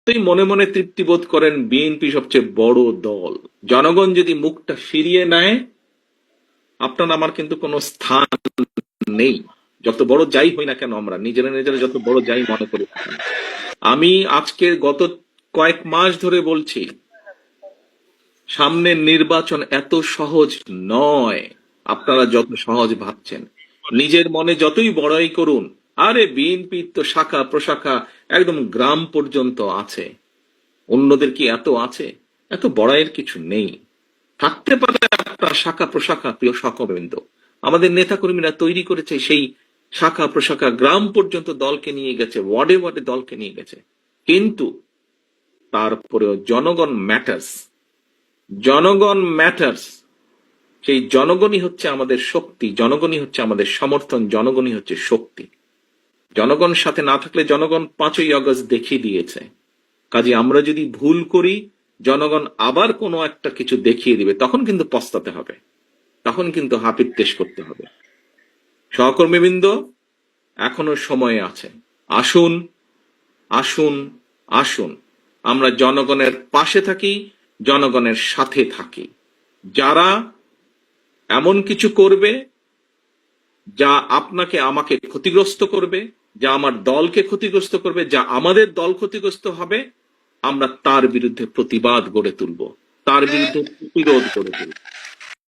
তুই মনে মনে তৃপ্তি বোধ করেন বিএনপি সবচেয়ে বড় দল, জনগণ যদি মুখটা ফিরিয়ে নেয় আপনার আমার কিন্তু কোনো স্থান নেই। যত বড় যাই হই না কেন, আমরা নিজেরা নিজেরা যত বড় যাই মনে করি না কেন। আমি আজকে গত কয়েক মাস ধরে বলছি সামনের নির্বাচন এত সহজ নয় আপনারা যত সহজ ভাবছেন। নিজের মনে যতই বড়াই করুন, আরে বিএনপি তো শাখা প্রশাখা একদম গ্রাম পর্যন্ত আছে, অন্যদের কি এত আছে? এত বড়াইয়ের কিছু নেই। থাকতে পারে আপনার শাখা প্রশাখা, প্রিয় সহকর্মীবৃন্দ, আমাদের নেতাকর্মীরা তৈরি করেছে সেই শাখা প্রশাখা, গ্রাম পর্যন্ত দলকে নিয়ে গেছে, ওয়ার্ডে ওয়ার্ডে দলকে নিয়ে গেছে, কিন্তু তারপরেও জনগণ ম্যাটার্স। জনগণ ম্যাটার্স। সেই জনগণই হচ্ছে আমাদের শক্তি, জনগণই হচ্ছে আমাদের সমর্থন, জনগণই হচ্ছে শক্তি। জনগণ সাথে না থাকলে জনগণ 5ই আগস্ট দেখিয়ে দিয়েছে। কাজে আমরা যদি ভুল করি, জনগণ আবার কোনো একটা কিছু দেখিয়ে দিবে, তখন কিন্তু পস্তাতে হবে, তখন কিন্তু হাপিত্তেশ করতে হবে। সহকর্মীবৃন্দ, এখনো সময় আছে। আসুন আসুন আসুন, আমরা জনগণের পাশে থাকি, জনগণের সাথে থাকি। যারা এমন কিছু করবে যা আপনাকে আমাকে ক্ষতিগ্রস্ত করবে, যা আমার দলকে ক্ষতিগ্রস্ত করবে, যা আমাদের দল ক্ষতিগ্রস্ত হবে, আমরা তার বিরুদ্ধে প্রতিবাদ গড়ে তুলব, তার বিরুদ্ধে প্রতিরোধ গড়ে তুলব।